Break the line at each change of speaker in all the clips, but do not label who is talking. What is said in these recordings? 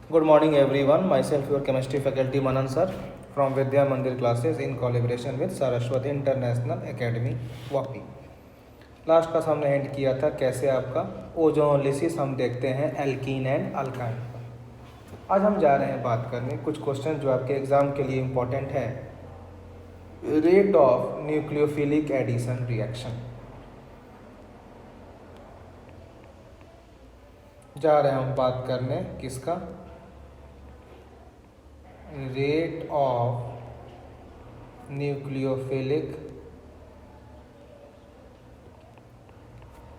Good morning everyone. Myself your chemistry faculty Manan sir from Vidya Mandir classes in collaboration with Saraswati International Academy Vapi. Last class हमने and किया था कैसे आपका ozonolysis हम देखते हैं एल्कीन एंड अल्काइन पर। आज हम जा रहे हैं बात करने कुछ क्वेश्चन जो आपके एग्जाम के लिए इम्पोर्टेंट है। Rate of nucleophilic addition reaction जा रहे हैं हम बात करने किसका, rate of nucleophilic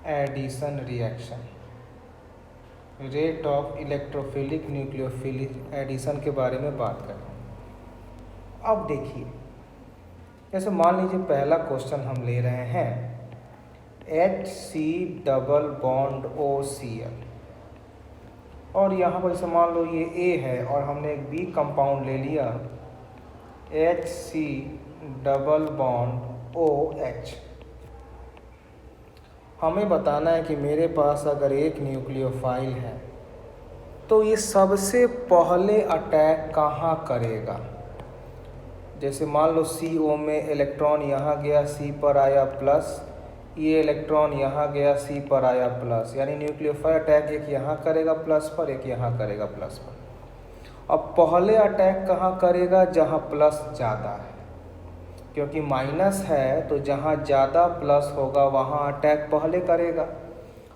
addition reaction, rate of electrophilic nucleophilic addition के बारे में बात करें। अब देखिए, जैसे मान लीजिए पहला क्वेश्चन हम ले रहे हैं HC डबल बॉन्ड OCl और यहाँ पर जैसे मान लो ये A है और हमने एक B कंपाउंड ले लिया HC डबल बॉन्ड OH। हमें बताना है कि मेरे पास अगर एक न्यूक्लियोफाइल है तो ये सबसे पहले अटैक कहाँ करेगा। जैसे मान लो CO में इलेक्ट्रॉन यहाँ गया C पर आया प्लस, ये इलेक्ट्रॉन यहाँ गया C पर आया प्लस, यानी न्यूक्लियोफाइल अटैक एक यहाँ करेगा प्लस पर, एक यहाँ करेगा प्लस पर। अब पहले अटैक कहाँ करेगा, जहाँ प्लस ज़्यादा है, क्योंकि माइनस है तो जहाँ ज़्यादा प्लस होगा वहाँ अटैक पहले करेगा।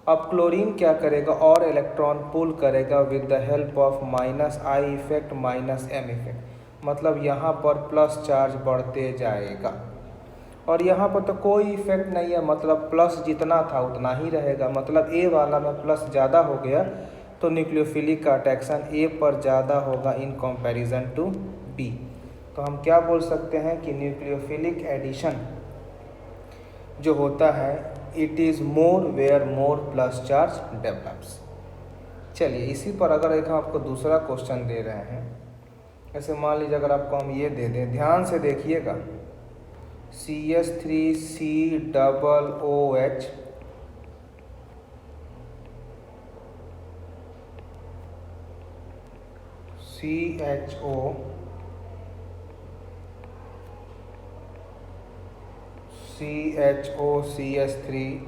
अब क्लोरीन क्या करेगा, और इलेक्ट्रॉन पुल करेगा with the help of -I effect -M effect, मतलब यहाँ पर प्लस चार्ज बढ़ते जाएगा और यहाँ पर तो कोई इफेक्ट नहीं है, मतलब प्लस जितना था उतना ही रहेगा। मतलब A वाला में प्लस ज़्यादा हो गया तो न्यूक्लियोफिलिक का अट्रैक्शन A पर ज़्यादा होगा इन कंपैरिजन टू B। तो हम क्या बोल सकते हैं कि न्यूक्लियोफिलिक एडिशन जो होता है it is more where more plus charge develops. चलिए इसी पर अगर एक हम आपको दूसरा क्वेश्चन दे रहे हैं, ऐसे मान लीजिए अगर आपको हम ये दे दें, ध्यान से देखिएगा, CH3C double OH CHO CH3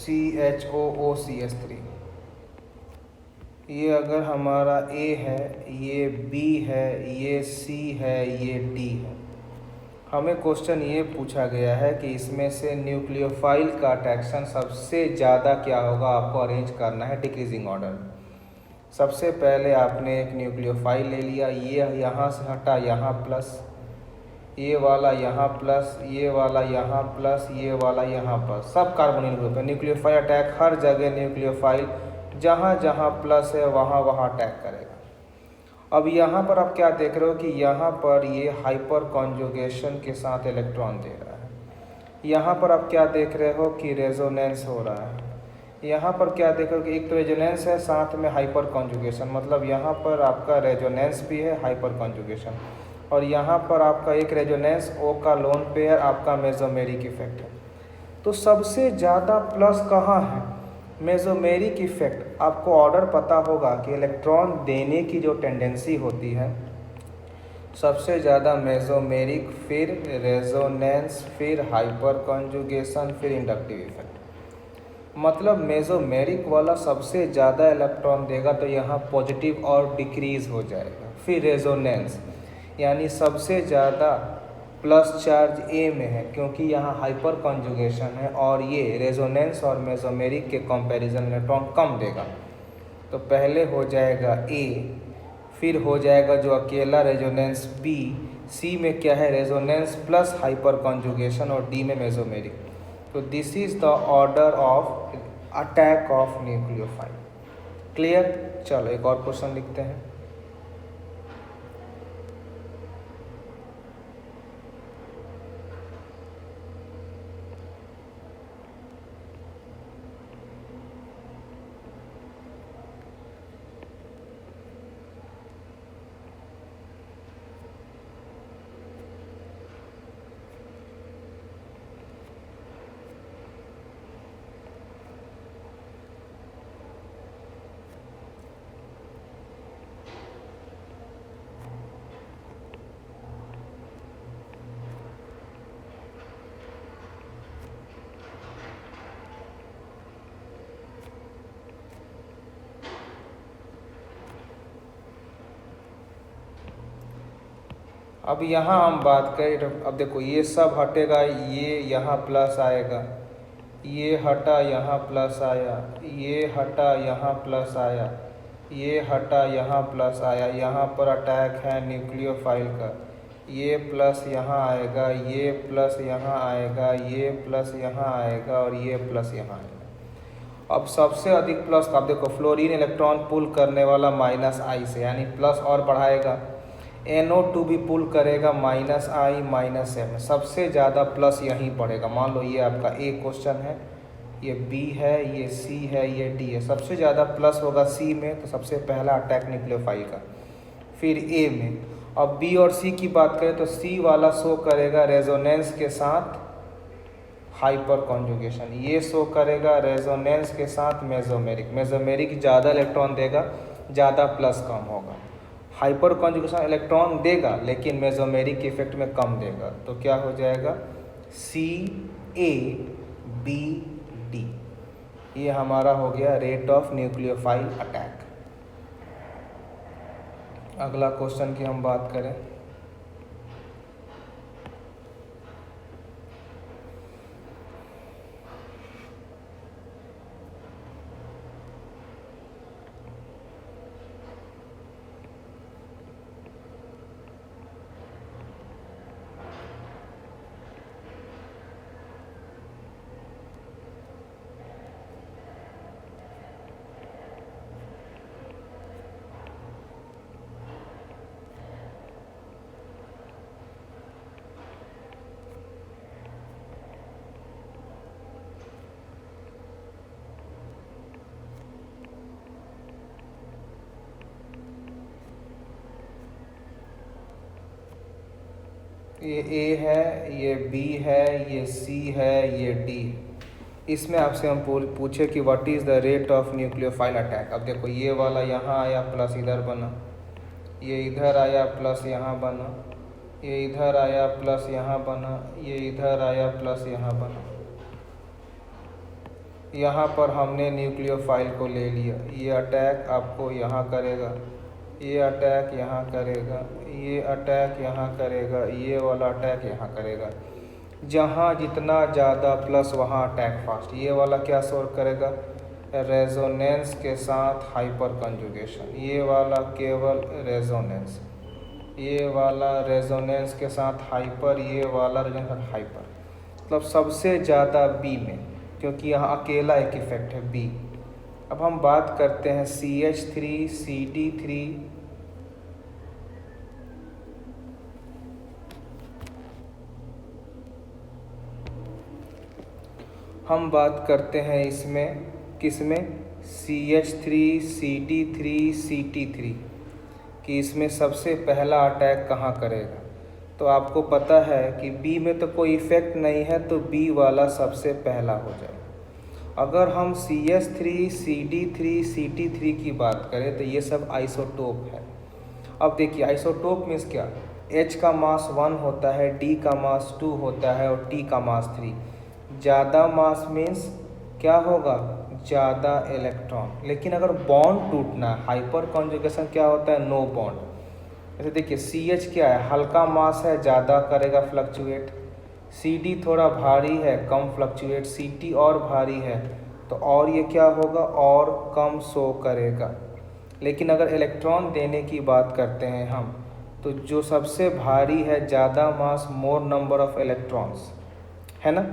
CHOOCH3, ये अगर हमारा A है, ये B है, ये C है, ये D है। हमें क्वेश्चन ये पूछा गया है कि इसमें से न्यूक्लियोफाइल का अट्रैक्शन सबसे ज़्यादा क्या होगा, आपको अरेंज करना है डिक्रीजिंग ऑर्डर। सबसे पहले आपने एक न्यूक्लियोफाइल ले लिया, ये यहाँ से हटा यहाँ प्लस, ये वाला यहाँ प्लस, ये वाला यहाँ प्लस, ये वाला यहाँ प्लस, सब कार्बोनिल ग्रुप है। न्यूक्लियोफाइल अटैक हर जगह न्यूक्लियोफाइल जहाँ जहाँ प्लस है वहाँ वहाँ अटैक करेगा। अब यहाँ पर आप क्या देख रहे हो कि यहाँ पर ये हाइपर कॉन्जुगेशन के साथ इलेक्ट्रॉन दे रहा है। यहाँ पर आप क्या देख रहे हो कि रेजोनेंस हो रहा है। यहाँ पर क्या देख रहे हो कि एक तो रेजोनेंस है साथ में हाइपर कॉन्जुगेशन, मतलब यहाँ पर आपका रेजोनेंस भी है हाइपर कॉन्जुगेशन, और यहाँ पर आपका एक रेजोनेंस O का लोन पेयर आपका मेसोमेरिक इफेक्ट है। तो सबसे ज़्यादा प्लस कहाँ है, मेसोमेरिक इफेक्ट। आपको ऑर्डर पता होगा कि इलेक्ट्रॉन देने की जो टेंडेंसी होती है सबसे ज़्यादा मेसोमेरिक, फिर रेजोनेंस, फिर हाइपर कॉन्जुगेशन, फिर इंडक्टिव इफेक्ट। मतलब मेसोमेरिक वाला सबसे ज़्यादा इलेक्ट्रॉन देगा तो यहाँ पॉजिटिव और डिक्रीज़ हो जाएगा। फिर रेजोनेंस, यानी सबसे ज़्यादा प्लस चार्ज A में है क्योंकि यहाँ हाइपर कॉन्जुगेशन है, और ये रेजोनेंस और मेसोमेरिक के कंपैरिजन में इलेक्ट्रॉन कम देगा। तो पहले हो जाएगा A, फिर हो जाएगा जो अकेला रेजोनेंस B, C में क्या है रेजोनेंस प्लस हाइपर कॉन्जुगेशन, और D में मेसोमेरिक। तो this is the order of attack of nucleophile. Clear. चलो एक और क्वेश्चन लिखते हैं। अब यहाँ हम बात करें, अब देखो ये सब हटेगा, ये यहाँ प्लस आएगा, ये हटा यहाँ प्लस आया, ये हटा यहाँ प्लस आया, ये हटा यहाँ प्लस आया। यहाँ पर अटैक है न्यूक्लियोफाइल का, ये प्लस यहाँ आएगा, ये प्लस यहाँ आएगा, ये प्लस यहाँ आएगा और ये प्लस यहाँ आएगा। अब सबसे अधिक प्लस का, अब देखो फ्लोरीन इलेक्ट्रॉन पुल करने वाला -I से, यानी प्लस और बढ़ाएगा। NO2 भी पुल करेगा -I -M, सबसे ज़्यादा प्लस यहीं पड़ेगा। मान लो ये आपका A क्वेश्चन है, ये B है, ये C है, ये D है। सबसे ज़्यादा प्लस होगा C में, तो सबसे पहला अटैक न्यूक्लियोफाइल का। फिर A में। अब B और C की बात करें तो C वाला शो करेगा रेजोनेंस के साथ हाइपर कॉन्जुगेशन, ये शो करेगा रेजोनेंस के साथ मेसोमेरिक। मेसोमेरिक ज़्यादा इलेक्ट्रॉन देगा, ज़्यादा प्लस कम होगा। हाइपर कॉन्जुगेशन इलेक्ट्रॉन देगा लेकिन मेसोमेरिक इफेक्ट में कम देगा। तो क्या हो जाएगा, CABD। ये हमारा हो गया रेट ऑफ न्यूक्लियोफाइल अटैक। अगला क्वेश्चन की हम बात करें, ये A है, ये B है, ये C है, ये D। इसमें आपसे हम पूछे कि what is the rate of nucleophile attack. अब देखो ये वाला यहाँ आया प्लस इधर बना, ये इधर आया प्लस यहाँ बना, ये इधर आया प्लस यहाँ बना, ये इधर आया प्लस यहाँ बना। यहाँ पर हमने न्यूक्लियोफाइल को ले लिया, ये अटैक आपको यहाँ करेगा, ये अटैक यहाँ करेगा, ये अटैक यहाँ करेगा, ये वाला अटैक यहाँ करेगा। जहाँ जितना ज़्यादा प्लस वहाँ अटैक फास्ट। ये वाला क्या शोर करेगा, रेजोनेंस के साथ हाइपर कंजुगेशन। ये वाला केवल रेजोनेंस, ये वाला रेजोनेंस के साथ हाइपर, ये वाला रेजोनेंस हाइपर। मतलब सबसे ज़्यादा B में, क्योंकि यहाँ अकेला एक इफेक्ट है B। अब हम बात करते हैं CH3 CD3 हम बात करते हैं इसमें किसमें, CH3 CD3 CT3 कि इसमें सबसे पहला अटैक कहाँ करेगा। तो आपको पता है कि B में तो कोई इफेक्ट नहीं है, तो B वाला सबसे पहला हो जाएगा। अगर हम CH3 CD3 CT3 की बात करें तो ये सब आइसोटोप है। अब देखिए आइसोटोप मीन्स क्या, H का मास 1 होता है, D का मास 2 होता है और T का मास 3। ज़्यादा मास मीन्स क्या होगा, ज़्यादा इलेक्ट्रॉन। लेकिन अगर बॉन्ड टूटना है, हाइपर कॉन्जुगेशन क्या होता है, नो बॉन्ड। जैसे देखिए CH क्या है, हल्का मास है, ज़्यादा करेगा फ्लक्चुएट। CD थोड़ा भारी है, कम फ्लक्चुएट। CT और भारी है तो और ये क्या होगा, और कम शो करेगा। लेकिन अगर इलेक्ट्रॉन देने की बात करते हैं हम, तो जो सबसे भारी है, ज़्यादा मास, मोर नंबर ऑफ इलेक्ट्रॉन्स, है ना।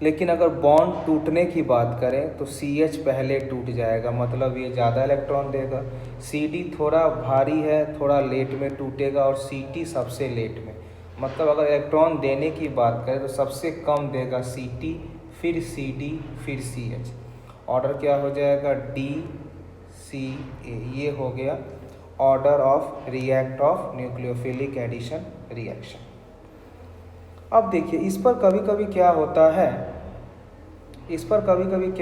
लेकिन अगर बॉन्ड टूटने की बात करें तो CH पहले टूट जाएगा, मतलब ये ज़्यादा इलेक्ट्रॉन देगा। CD थोड़ा भारी है, थोड़ा लेट में टूटेगा और CT सबसे लेट में। मतलब अगर इलेक्ट्रॉन देने की बात करें तो सबसे कम देगा CT, फिर CD, फिर CH। ऑर्डर क्या हो जाएगा, DCA। ये हो गया order of react of nucleophilic addition reaction. अब देखिए इस पर कभी कभी क्या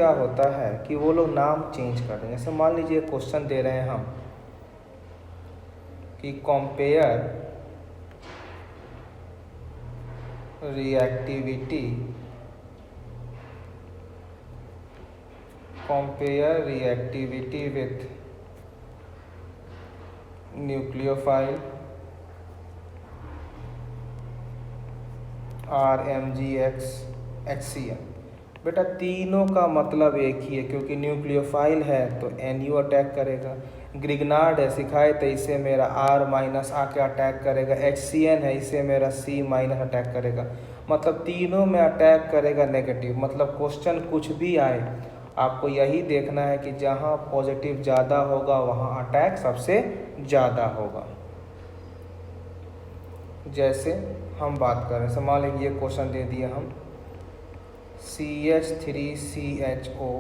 होता है, कि वो लोग नाम चेंज कर दें। जैसे मान लीजिए क्वेश्चन दे रहे हैं हम कि compare reactivity with nucleophile RMgX HCl। बेटा तीनों का मतलब एक ही है, क्योंकि न्यूक्लियोफाइल है तो NU अटैक करेगा। ग्रिग्नार्ड है, सिखाए तो इसे मेरा R- आके अटैक करेगा। HCN है, इसे मेरा C- अटैक करेगा। मतलब तीनों में अटैक करेगा नेगेटिव। मतलब क्वेश्चन कुछ भी आए आपको यही देखना है कि जहाँ पॉजिटिव ज़्यादा होगा वहाँ अटैक सबसे ज़्यादा होगा। जैसे हम बात कर रहे हैं, मान लीजिए ये क्वेश्चन दे दिया हम CH3CHO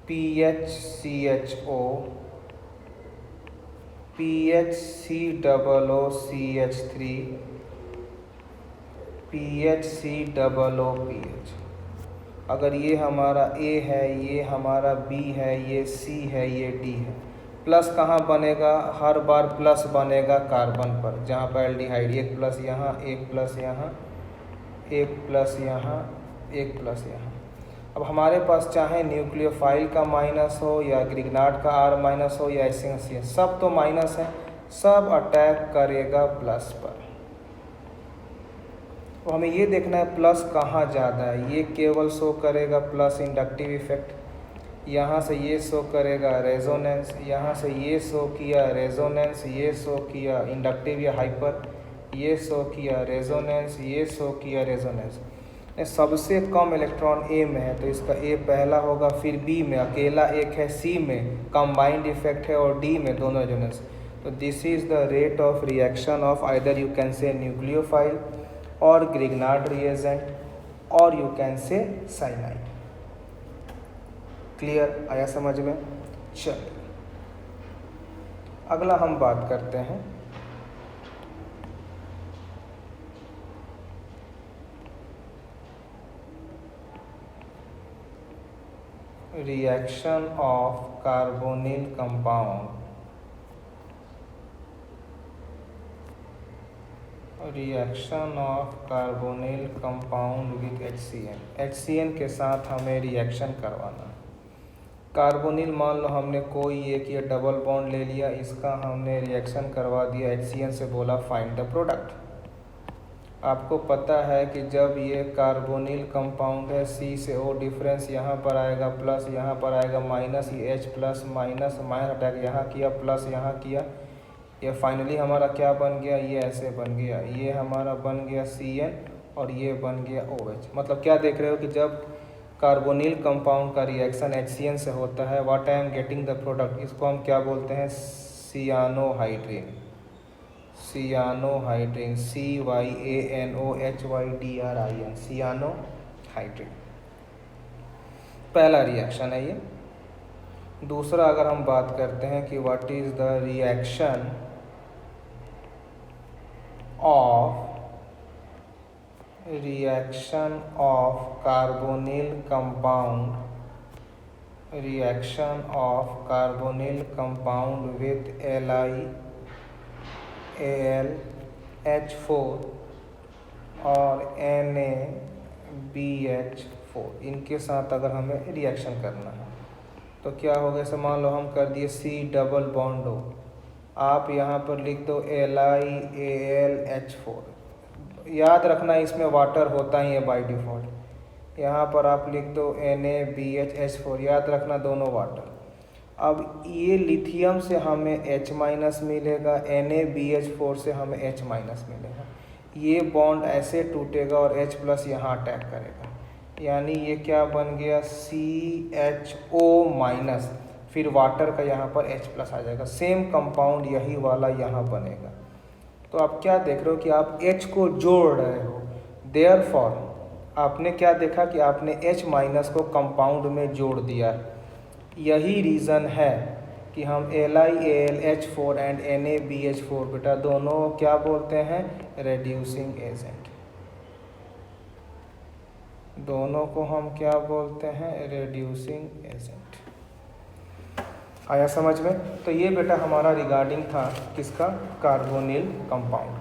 PHCHO PHCOOCH3 PHCOOPH। अगर ये हमारा A है, ये हमारा B है, ये C है, ये D है, प्लस कहाँ बनेगा? हर बार प्लस बनेगा कार्बन पर, जहाँ पर एल्डिहाइड। एक प्लस यहाँ, एक प्लस यहाँ, एक प्लस यहाँ, एक प्लस यहाँ। अब हमारे पास चाहे न्यूक्लियोफाइल का माइनस हो या ग्रिग्नार्ड का R- हो या HCl, सब तो माइनस है, सब अटैक करेगा प्लस पर। तो हमें ये देखना है प्लस कहाँ ज़्यादा है। ये केवल शो करेगा प्लस इंडक्टिव इफेक्ट, यहाँ से ये शो करेगा रेजोनेंस, यहाँ से ये शो किया रेजोनेंस, ये शो किया इंडक्टिव या हाइपर, ये शो किया रेजोनेंस, ये शो किया रेजोनेंस। सबसे कम इलेक्ट्रॉन A में है तो इसका A पहला होगा, फिर B में अकेला एक है, C में कंबाइंड इफेक्ट है और D में दोनों रेजोनेंस। तो this is the rate of reaction of either you can say nucleophile और ग्रिग्नार्ड रिएजेंट और you can say cyanide. Clear आया समझ में? चलिए अगला हम बात करते हैं reaction of carbonyl compound, reaction of carbonyl compound with HCN। HCN के साथ हमें रिएक्शन करवाना है। कार्बोनिल मान लो हमने कोई एक ये डबल बॉन्ड ले लिया, इसका हमने रिएक्शन करवा दिया, HCN से बोला फाइंड द प्रोडक्ट। आपको पता है कि जब ये कार्बोनिल कंपाउंड है, C से O डिफरेंस यहाँ पर आएगा प्लस, यहाँ पर आएगा माइनस, ये H प्लस माइनस अटैक यहाँ किया प्लस यहाँ किया, ये फाइनली हमारा क्या बन गया? ये ऐसे बन गया, ये हमारा बन गया CN और ये बन गया OH। मतलब क्या देख रहे हो कि जब कार्बोनिल कंपाउंड का रिएक्शन HCN से होता है, what I am getting the product, इसको हम क्या बोलते हैं? सियानोहाइड्रिन। सियानोहाइड्रिन, CYANOHYDRIN, सियानोहाइड्रिन पहला रिएक्शन है ये। दूसरा अगर हम बात करते हैं कि what is the reaction of carbonyl compound, reaction of carbonyl compound with LiAlH4 और NaBH4, इनके साथ अगर हमें रिएक्शन करना है तो क्या होगा? जैसे मान लो हम कर दिए C डबल बॉन्ड O, आप यहाँ पर लिख दो LiAlH4। याद रखना इसमें वाटर होता ही है बाय डिफ़ॉल्ट। यहाँ पर आप लिख दो NaBH4, याद रखना दोनों वाटर। अब ये लिथियम से हमें H- मिलेगा, NaBH4 से हमें H- मिलेगा। ये बॉन्ड ऐसे टूटेगा और H+ यहाँ अटैक करेगा, यानी ये क्या बन गया? CHO-, फिर वाटर का यहाँ पर H+ आ जाएगा। सेम कंपाउंड यही वाला यहाँ बनेगा। तो आप क्या देख रहे हो कि आप H को जोड़ रहे हो, देयरफॉर आपने क्या देखा कि आपने H- को कंपाउंड में जोड़ दिया। यही रीज़न है कि हम LiAlH4 एंड NaBH4 बेटा दोनों क्या बोलते हैं? Reducing agent. दोनों को हम क्या बोलते हैं? Reducing agent. आया समझ में? तो ये बेटा हमारा रिगार्डिंग था किसका? Carbonyl compound.